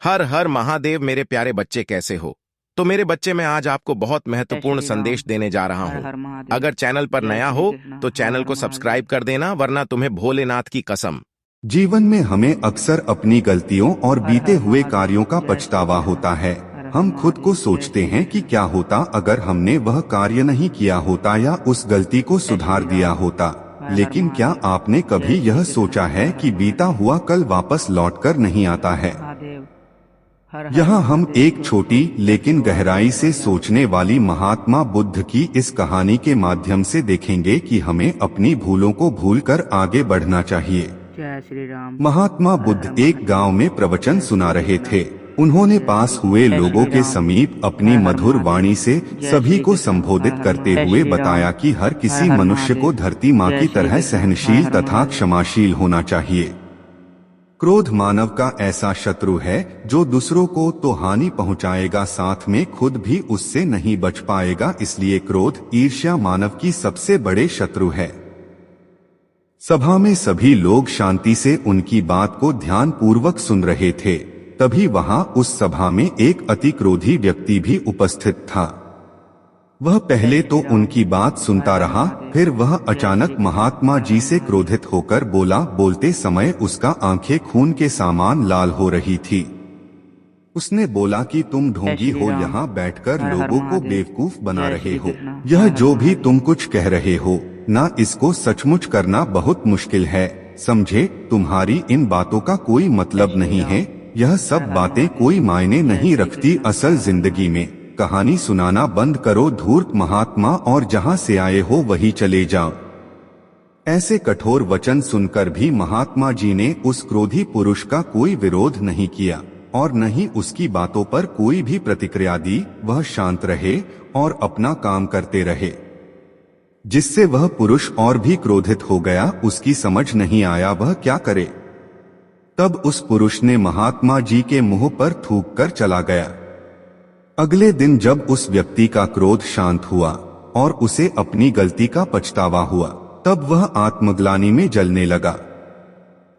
हर हर महादेव। मेरे प्यारे बच्चे कैसे हो? तो मेरे बच्चे, मैं आज आपको बहुत महत्वपूर्ण जय श्री राम। संदेश देने जा रहा हर हूँ। हर महादेव। अगर चैनल पर जय नया श्री हो कृष्ण। तो हर चैनल हर को सब्सक्राइब महादेव। कर देना, वरना तुम्हें भोलेनाथ की कसम। जीवन में हमें अक्सर अपनी गलतियों और हर बीते हर हुए महादेव। कार्यों का जय श्री पछतावा कृष्ण। होता है। हर हर हम खुद को महादेव। जय सोचते श्री हैं कि कृष्ण। क्या होता अगर हमने वह कार्य नहीं किया होता या उस गलती को जय सुधार श्री दिया राम। होता। हर हर लेकिन क्या महादेव। आपने कभी जय श्री यह कृष्ण। सोचा है हर हर कि बीता महादेव। हुआ कल वापस लौटकर नहीं आता है? महादेव। हर हर यहाँ हम महादेव। एक छोटी लेकिन गहराई से सोचने वाली महात्मा बुद्ध की इस कहानी के माध्यम से देखेंगे कि हमें अपनी भूलों को भूलकर आगे बढ़ना चाहिए। जय श्री राम। महात्मा हर हर बुद्ध एक महादेव। गांव में प्रवचन जय सुना श्री रहे कृष्ण। थे। उन्होंने जय पास श्री हुए जय लोगों श्री के राम। समीप अपनी हर हर मधुर महादेव। वाणी से जय सभी श्री को कृष्ण। हर संबोधित हर करते महादेव। जय हुए श्री राम। बताया कि हर हर किसी हर मनुष्य को महादेव। धरती माँ जय की श्री तरह कृष्ण। हर सहनशील हर तथा महादेव। क्षमाशील होना चाहिए। क्रोध मानव का ऐसा शत्रु है जो दूसरों को तो हानि पहुंचाएगा, साथ में खुद भी उससे नहीं बच पाएगा। इसलिए क्रोध, ईर्ष्या मानव की सबसे बड़े शत्रु है। सभा में सभी लोग शांति से उनकी बात को ध्यान पूर्वक सुन रहे थे। तभी वहां उस सभा में एक अति क्रोधी व्यक्ति भी उपस्थित था। वह जय पहले तो श्री राम। उनकी बात हर सुनता हर रहा, महादेव। फिर वह जय अचानक श्री कृष्ण। महात्मा हर जी हर से महादेव। क्रोधित होकर बोला। बोलते समय उसका आंखें खून के समान लाल हो रही थी। उसने बोला कि तुम जय ढोंगी श्री हो, राम। यहाँ बैठकर हर हर लोगों को महादेव। बेवकूफ बना जय रहे श्री हो। कृष्ण। यह हर हर जो भी महादेव। तुम कुछ कह रहे हो ना, इसको सचमुच करना बहुत मुश्किल है। समझे, तुम्हारी इन बातों का कोई जय मतलब श्री नहीं है। राम। यह हर सब हर बातें महादेव। कोई मायने जय नहीं श्री रखती कृष्ण। असल हर हर जिंदगी में। महादेव। कहानी सुनाना बंद करो धूर्त महात्मा, और जहाँ से आए हो वही चले जाओ। ऐसे कठोर वचन सुनकर भी महात्मा जी ने उस क्रोधी पुरुष का कोई विरोध नहीं किया और न ही उसकी बातों पर कोई भी प्रतिक्रिया दी। वह शांत रहे और अपना काम करते रहे, जिससे वह पुरुष और भी क्रोधित हो गया। उसकी समझ नहीं आया वह क्या करे। तब उस पुरुष ने महात्मा जी के मुंह पर थूक कर चला गया। अगले दिन जब उस व्यक्ति का क्रोध शांत हुआ और उसे अपनी गलती का पछतावा हुआ, तब वह आत्मग्लानि में जलने लगा।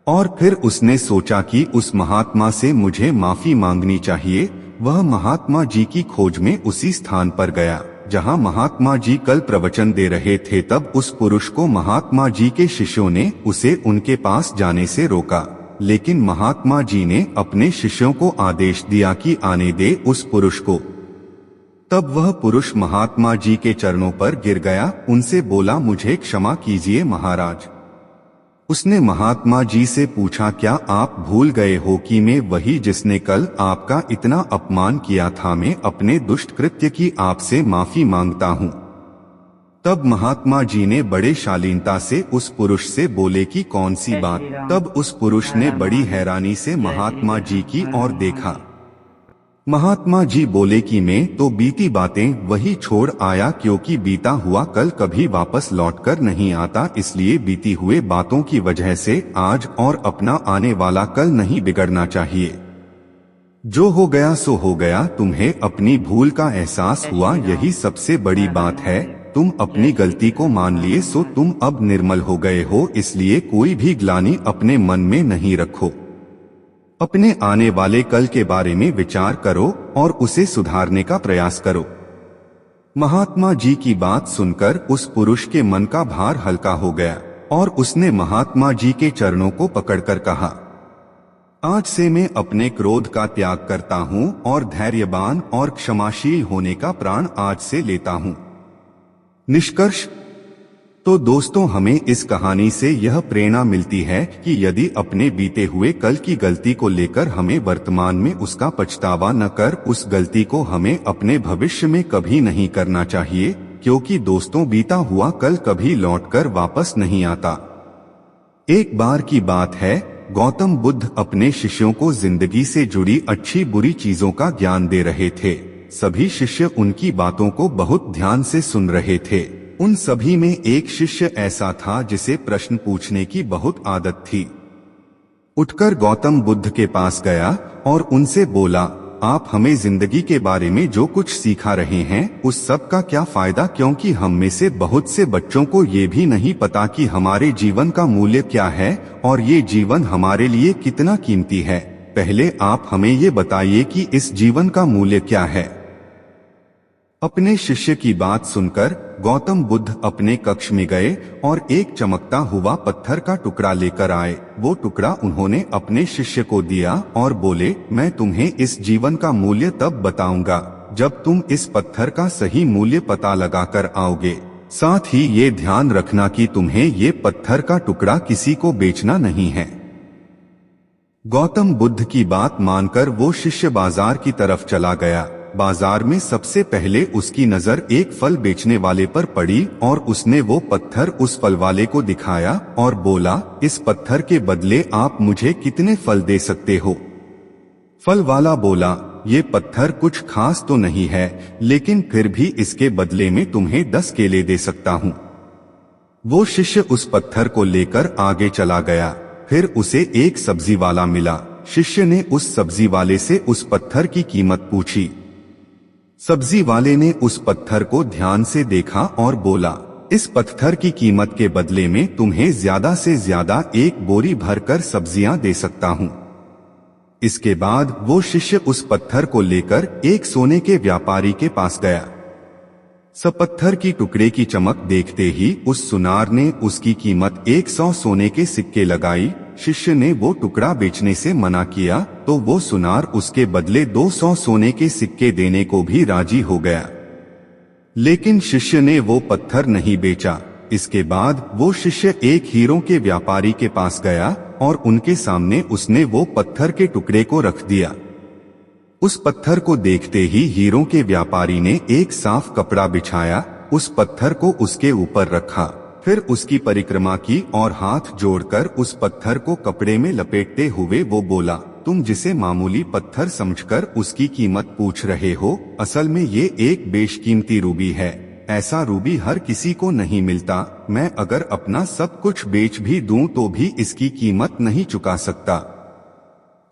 और फिर उसने सोचा कि उस महात्मा से मुझे माफी मांगनी चाहिए। वह महात्मा जी की खोज में उसी स्थान पर गया जहां महात्मा जी कल प्रवचन दे रहे थे। तब उस पुरुष को महात्मा जी के शिष्यों ने उसे उनके पास जाने से रोका, लेकिन महात्मा जी ने अपने शिष्यों को आदेश दिया कि आने दे उस पुरुष को। तब वह पुरुष महात्मा जी के चरणों पर गिर गया, उनसे बोला, मुझे क्षमा कीजिए महाराज। उसने महात्मा जी से पूछा, क्या आप भूल गए हो कि मैं वही जिसने कल आपका इतना अपमान किया था? मैं अपने दुष्ट कृत्य की आपसे माफी मांगता हूँ। तब महात्मा जी ने बड़े शालीनता से उस पुरुष से बोले कि कौन सी जय बात? श्री राम। तब उस पुरुष हर ने हर बड़ी महादेव। हैरानी से जय श्री महात्मा कृष्ण। जी की हर ओर हर देखा। महादेव। महात्मा जी बोले कि मैं तो बीती बातें वही छोड़ आया, क्योंकि बीता हुआ कल कभी वापस लौटकर नहीं आता। इसलिए बीती हुए बातों की वजह से आज और अपना आने वाला कल नहीं बिगड़ना चाहिए। जो हो गया सो हो गया। तुम्हें अपनी भूल का एहसास जय हुआ, श्री राम। यही सबसे बड़ी हर हर बात है। महादेव। तुम जय अपनी श्री गलती को कृष्ण। मान हर लिए, हर सो महादेव। तुम अब निर्मल हो गए हो। इसलिए कोई भी ग्लानि अपने मन में नहीं रखो। अपने आने वाले कल के बारे में विचार करो और उसे सुधारने का प्रयास करो। महात्मा जी की बात सुनकर उस पुरुष के मन का भार हल्का हो गया और उसने महात्मा जी के चरणों को पकड़कर कहा, आज से मैं अपने क्रोध का त्याग करता हूँ और धैर्यवान और क्षमाशील होने का प्रण आज से लेता हूँ। निष्कर्ष। तो दोस्तों, हमें इस कहानी से यह प्रेरणा मिलती है कि यदि अपने बीते हुए कल की गलती को लेकर हमें वर्तमान में उसका पछतावा न कर, उस गलती को हमें अपने भविष्य में कभी नहीं करना चाहिए, क्योंकि दोस्तों, बीता हुआ कल कभी लौटकर वापस नहीं आता। एक बार की बात है, गौतम बुद्ध अपने शिष्यों को जिंदगी से जुड़ी अच्छी बुरी चीजों का ज्ञान दे रहे थे। सभी शिष्य उनकी बातों को बहुत ध्यान से सुन रहे थे। उन सभी में एक शिष्य ऐसा था जिसे प्रश्न पूछने की बहुत आदत थी। उठकर गौतम बुद्ध के पास गया और उनसे बोला, आप हमें जिंदगी के बारे में जो कुछ सिखा रहे हैं उस सब का क्या फायदा? क्योंकि हम में से बहुत से बच्चों को ये भी नहीं पता कि हमारे जीवन का मूल्य क्या है और ये जीवन हमारे लिए कितना कीमती है। पहले आप हमें ये बताइए कि इस जीवन का मूल्य क्या है। अपने शिष्य की बात सुनकर गौतम बुद्ध अपने कक्ष में गए और एक चमकता हुआ पत्थर का टुकड़ा लेकर आए। वो टुकड़ा उन्होंने अपने शिष्य को दिया और बोले, मैं तुम्हें इस जीवन का मूल्य तब बताऊंगा जब तुम इस पत्थर का सही मूल्य पता लगाकर आओगे। साथ ही ये ध्यान रखना कि तुम्हें ये पत्थर का टुकड़ा किसी को बेचना नहीं है। गौतम बुद्ध की बात मानकर वो शिष्य बाजार की तरफ चला गया। बाजार में सबसे पहले उसकी नजर एक फल बेचने वाले पर पड़ी और उसने वो पत्थर उस फल वाले को दिखाया और बोला, इस पत्थर के बदले आप मुझे कितने फल दे सकते हो? फल वाला बोला, ये पत्थर कुछ खास तो नहीं है, लेकिन फिर भी इसके बदले में तुम्हें 10 केले दे सकता हूँ। वो शिष्य उस पत्थर को लेकर आगे चला गया। फिर उसे एक सब्जी वाला मिला। शिष्य ने उस सब्जी वाले से उस पत्थर की कीमत पूछी। सब्जी वाले ने उस पत्थर को ध्यान से देखा और बोला, इस पत्थर की कीमत के बदले में तुम्हें ज्यादा से ज्यादा 1 बोरी भरकर सब्जियां दे सकता हूँ। इसके बाद वो शिष्य उस पत्थर को लेकर एक सोने के व्यापारी के पास गया। सब पत्थर की टुकड़े की चमक देखते ही उस सुनार ने उसकी कीमत 100 सोने के सिक्के लगाई। शिष्य ने वो टुकड़ा बेचने से मना किया तो वो सुनार उसके बदले 200 सोने के सिक्के देने को भी राजी हो गया, लेकिन शिष्य ने वो पत्थर नहीं बेचा। इसके बाद वो शिष्य एक हीरों के व्यापारी के पास गया और उनके सामने उसने वो पत्थर के टुकड़े को रख दिया। उस पत्थर को देखते ही हीरों के व्यापारी ने एक साफ कपड़ा बिछाया, उस पत्थर को उसके ऊपर रखा, फिर उसकी परिक्रमा की और हाथ जोड़कर उस पत्थर को कपड़े में लपेटते हुए वो बोला, तुम जिसे मामूली पत्थर समझकर उसकी कीमत पूछ रहे हो, असल में ये एक बेशकीमती रूबी है। ऐसा रूबी हर किसी को नहीं मिलता। मैं अगर अपना सब कुछ बेच भी दूं तो भी इसकी कीमत नहीं चुका सकता।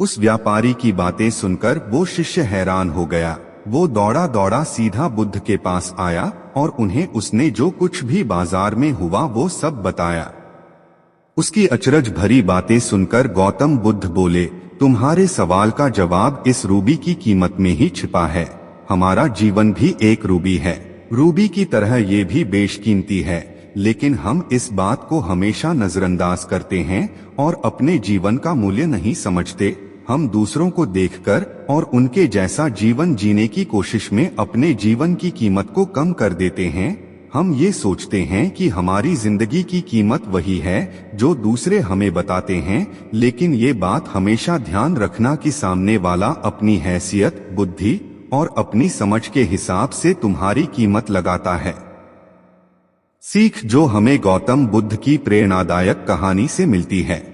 उस व्यापारी की बातें सुनकर वो शिष्य हैरान हो गया। वो दौड़ा दौड़ा सीधा बुद्ध के पास आया और उन्हें उसने जो कुछ भी बाजार में हुआ वो सब बताया। उसकी अचरज भरी बातें सुनकर गौतम बुद्ध बोले, तुम्हारे सवाल का जवाब इस रूबी की कीमत में ही छिपा है। हमारा जीवन भी एक रूबी है। रूबी की तरह ये भी बेशकीमती है, लेकिन हम इस बात को हमेशा नजरअंदाज करते हैं और अपने जीवन का मूल्य नहीं समझते। हम दूसरों को देखकर और उनके जैसा जीवन जीने की कोशिश में अपने जीवन की कीमत को कम कर देते हैं। हम ये सोचते हैं कि हमारी जिंदगी की कीमत वही है जो दूसरे हमें बताते हैं, लेकिन ये बात हमेशा ध्यान रखना कि सामने वाला अपनी हैसियत, बुद्धि और अपनी समझ के हिसाब से तुम्हारी कीमत लगाता है। सीख जो हमें गौतम बुद्ध की प्रेरणादायक कहानी से मिलती है।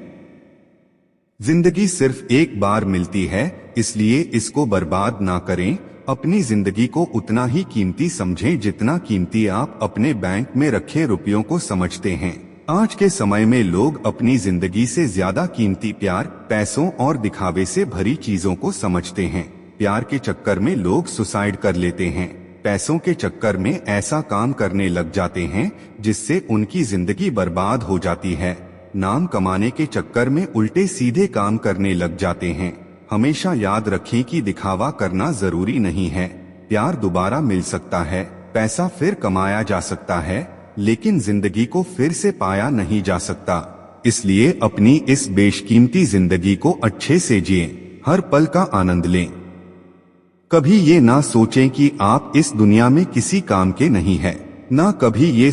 जिंदगी सिर्फ एक बार मिलती है, इसलिए इसको बर्बाद ना करें। अपनी जिंदगी को उतना ही कीमती समझें जितना कीमती आप अपने बैंक में रखे रुपयों को समझते हैं। आज के समय में लोग अपनी जिंदगी से ज्यादा कीमती प्यार, पैसों और दिखावे से भरी चीजों को समझते हैं। प्यार के चक्कर में लोग सुसाइड कर लेते हैं। पैसों के चक्कर में ऐसा काम करने लग जाते हैं जिससे उनकी जिंदगी बर्बाद हो जाती है। नाम कमाने के चक्कर में उल्टे सीधे काम करने लग जाते हैं। हमेशा याद रखें कि दिखावा करना जरूरी नहीं है। प्यार दोबारा मिल सकता है, पैसा फिर कमाया जा सकता है, लेकिन जिंदगी को फिर से पाया नहीं जा सकता। इसलिए अपनी इस बेशकीमती जिंदगी को अच्छे से जिएं, हर पल का आनंद लें। कभी ये ना सोचें कि आप इस दुनिया में किसी काम के नहीं हैं, ना कभी ये